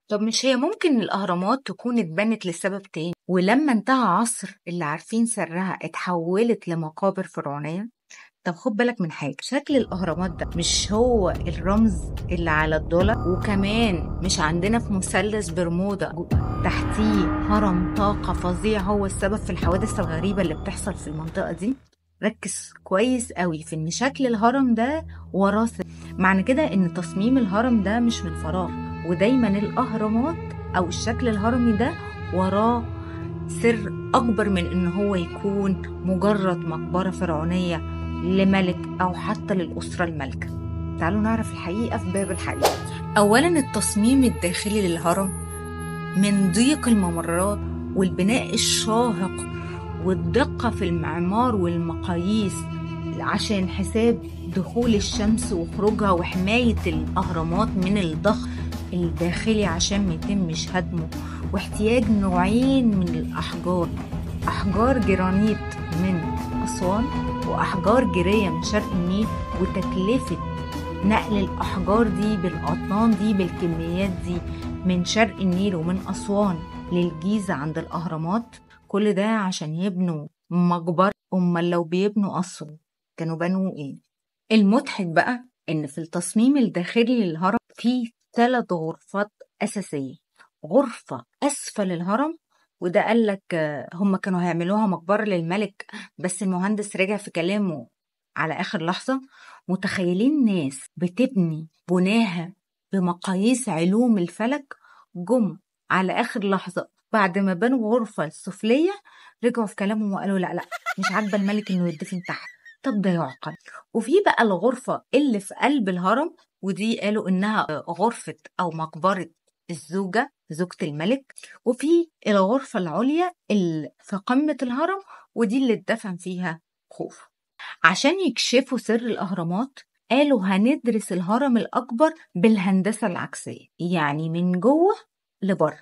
طب مش هي ممكن الأهرامات تكون اتبنت لسبب تاني، ولما انتهى عصر اللي عارفين سرها اتحولت لمقابر فرعونية؟ طب خد بالك من حاجة، شكل الأهرامات ده مش هو الرمز اللي على الدولار؟ وكمان مش عندنا في مثلث برمودا تحتيه هرم طاقة فظيع هو السبب في الحوادث الغريبة اللي بتحصل في المنطقة دي؟ ركز كويس قوي في ان شكل الهرم ده وراه سر. معنى كده ان تصميم الهرم ده مش من فراغ، ودايما الأهرامات أو الشكل الهرمي ده وراه سر أكبر من إن هو يكون مجرد مقبرة فرعونية لملك أو حتى للأسرة المالكة. تعالوا نعرف الحقيقة في باب الحقيقة. أولا التصميم الداخلي للهرم من ضيق الممرات والبناء الشاهق والدقة في المعمار والمقاييس عشان حساب دخول الشمس وخروجها وحماية الأهرامات من الضغط الداخلي عشان ما يتمش هدمه، واحتياج نوعين من الأحجار، أحجار جرانيت من أسوان وأحجار جيرية من شرق النيل، وتكلفة نقل الأحجار دي بالأطنان دي بالكميات دي من شرق النيل ومن أسوان للجيزة عند الأهرامات، كل ده عشان يبنوا مقبرة. أمال لو بيبنوا قصر كانوا بنوا إيه؟ المضحك بقى إن في التصميم الداخلي للهرم فيه 3 غرفات أساسية. غرفة أسفل الهرم، وده قالك هم كانوا هيعملوها مقبرة للملك، بس المهندس رجع في كلامه على آخر لحظة. متخيلين ناس بتبني بناها بمقاييس علوم الفلك، جم على آخر لحظة بعد ما بنوا غرفة السفلية رجعوا في كلامهم وقالوا لا مش عاجبة الملك إنه يدفن تحت. طب ده يعقل. وفي بقى الغرفة اللي في قلب الهرم، ودي قالوا إنها غرفة أو مقبرة الزوجة، زوجة الملك. وفي الغرفة العليا اللي في قمة الهرم، ودي اللي اتدفن فيها خوف. عشان يكشفوا سر الأهرامات قالوا هندرس الهرم الأكبر بالهندسة العكسية، يعني من جوه لبره.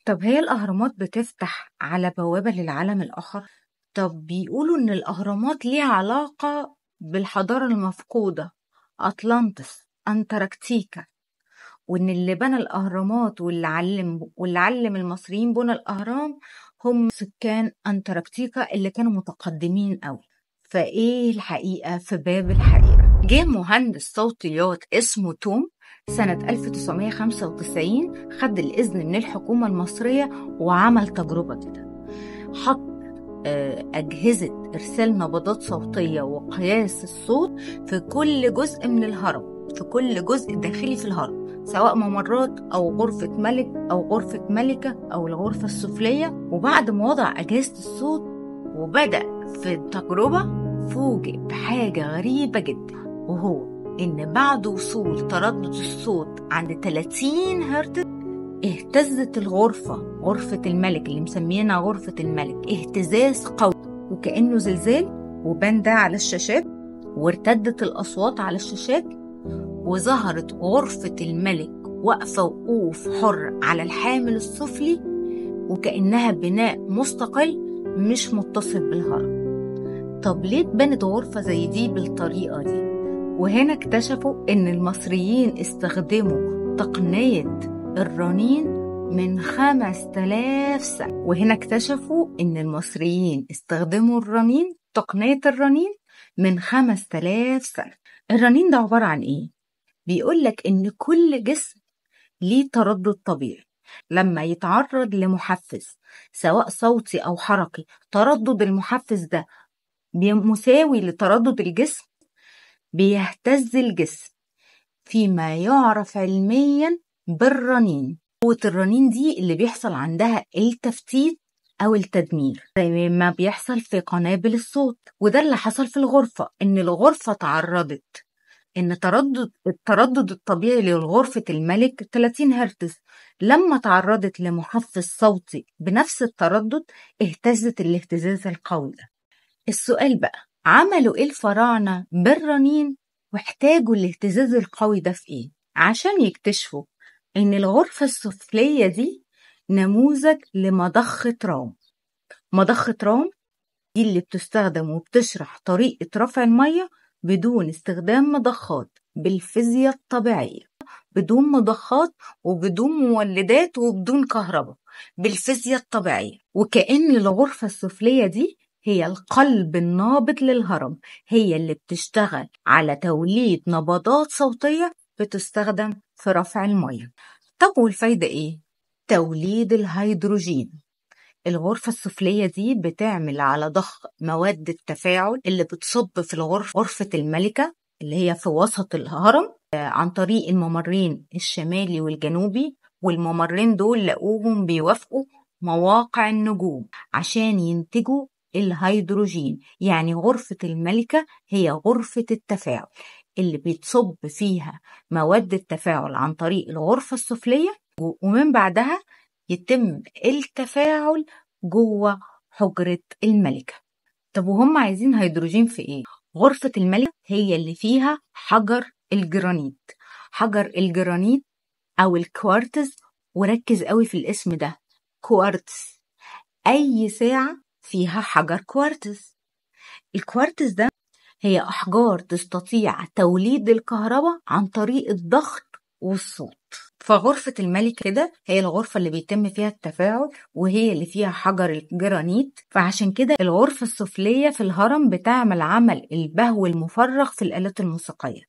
طب هي الأهرامات بتفتح على بوابة للعالم الآخر؟ طب بيقولوا إن الأهرامات ليها علاقة بالحضارة المفقودة، أطلانتس، أنتاركتيكا، وإن اللي بنى الأهرامات واللي علم المصريين بنى الأهرام هم سكان أنتاركتيكا اللي كانوا متقدمين قوي. فإيه الحقيقة في باب الحقيقة؟ جه مهندس صوتيات اسمه توم سنة 1995، خد الإذن من الحكومة المصرية وعمل تجربة كده. حط أجهزة إرسال نبضات صوتية وقياس الصوت في كل جزء من الهرم، في كل جزء داخلي في الهرم، سواء ممرات أو غرفة ملك أو غرفة ملكة أو الغرفة السفلية. وبعد ما وضع أجهزة الصوت وبدأ في التجربة فوجئ بحاجة غريبة جدا، وهو إن بعد وصول تردد الصوت عند 30 هرتز اهتزت الغرفة، غرفة الملك اللي مسمينها غرفة الملك، اهتزاز قوي وكأنه زلزال، وبان ده على الشاشات، وارتدت الأصوات على الشاشات، وظهرت غرفة الملك واقفة وقوف حر على الحامل السفلي وكأنها بناء مستقل مش متصل بالهرم. طب ليه اتبنت غرفة زي دي بالطريقة دي؟ وهنا اكتشفوا ان المصريين استخدموا تقنية الرنين من 5000 سنة. وهنا اكتشفوا ان المصريين استخدموا الرنين، تقنية الرنين من 5000 سنة. الرنين ده عبارة عن ايه؟ بيقولك ان كل جسم ليه تردد طبيعي، لما يتعرض لمحفز سواء صوتي او حركي تردد المحفز ده مساوي لتردد الجسم، بيهتز الجسم فيما يعرف علميا بالرنين. قوة الرنين دي اللي بيحصل عندها التفتيت أو التدمير زي ما بيحصل في قنابل الصوت. وده اللي حصل في الغرفة، إن الغرفة تعرضت إن التردد الطبيعي لغرفة الملك 30 هرتز، لما تعرضت لمحفز صوتي بنفس التردد اهتزت الاهتزاز القوي ده. السؤال بقى، عملوا ايه الفراعنة بالرنين واحتاجوا الاهتزاز القوي ده في ايه؟ عشان يكتشفوا ان الغرفة السفلية دي نموذج لمضخة رام. مضخة رام دي اللي بتستخدم وبتشرح طريقة رفع المية بدون استخدام مضخات بالفيزياء الطبيعية. بدون مضخات وبدون مولدات وبدون كهرباء، بالفيزياء الطبيعية. وكأن الغرفة السفلية دي هي القلب النابض للهرم، هي اللي بتشتغل على توليد نبضات صوتية بتستخدم في رفع المية. طب والفايدة ايه؟ توليد الهيدروجين. الغرفة السفلية دي بتعمل على ضخ مواد التفاعل اللي بتصب في غرفة الملكة اللي هي في وسط الهرم عن طريق الممرين الشمالي والجنوبي، والممرين دول لقوهم بيوافقوا مواقع النجوم عشان ينتجوا الهيدروجين. يعني غرفة الملكة هي غرفة التفاعل اللي بيتصب فيها مواد التفاعل عن طريق الغرفة السفلية، ومن بعدها يتم التفاعل جوه حجرة الملكة. طب وهم عايزين هيدروجين في ايه؟ غرفة الملكة هي اللي فيها حجر الجرانيت. حجر الجرانيت او الكوارتز، وركز قوي في الاسم ده، كوارتز. اي ساعة فيها حجر كوارتز. الكوارتز ده هي أحجار تستطيع توليد الكهرباء عن طريق الضغط والصوت. فغرفة الملك كده هي الغرفة اللي بيتم فيها التفاعل، وهي اللي فيها حجر الجرانيت. فعشان كده الغرفة السفلية في الهرم بتعمل عمل البهو المفرغ في الآلات الموسيقية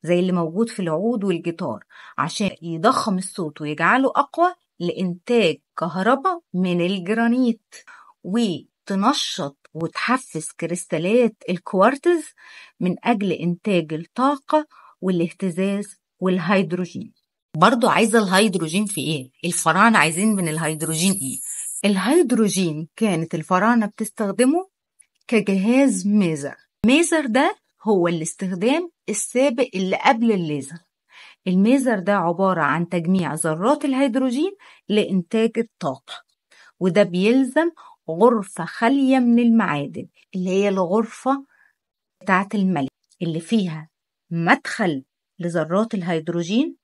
زي اللي موجود في العود والجيتار، عشان يضخم الصوت ويجعله أقوى لإنتاج كهرباء من الجرانيت، وتنشط وتحفز كريستالات الكوارتز من أجل إنتاج الطاقة والاهتزاز والهيدروجين. برضو عايزة الهيدروجين في إيه؟ الفراعنة عايزين من الهيدروجين إيه؟ الهيدروجين كانت الفراعنة بتستخدمه كجهاز ميزر. ميزر ده هو الاستخدام السابق اللي قبل الليزر. الميزر ده عبارة عن تجميع ذرات الهيدروجين لإنتاج الطاقة، وده بيلزم غرفة خالية من المعادن اللي هي الغرفة بتاعة الملك اللي فيها مدخل لذرات الهيدروجين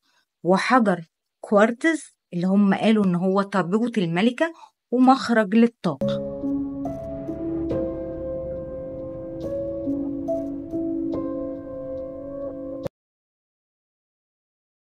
وحجر كوارتز اللي هم قالوا إن هو تابوت الملكة ومخرج للطاقة.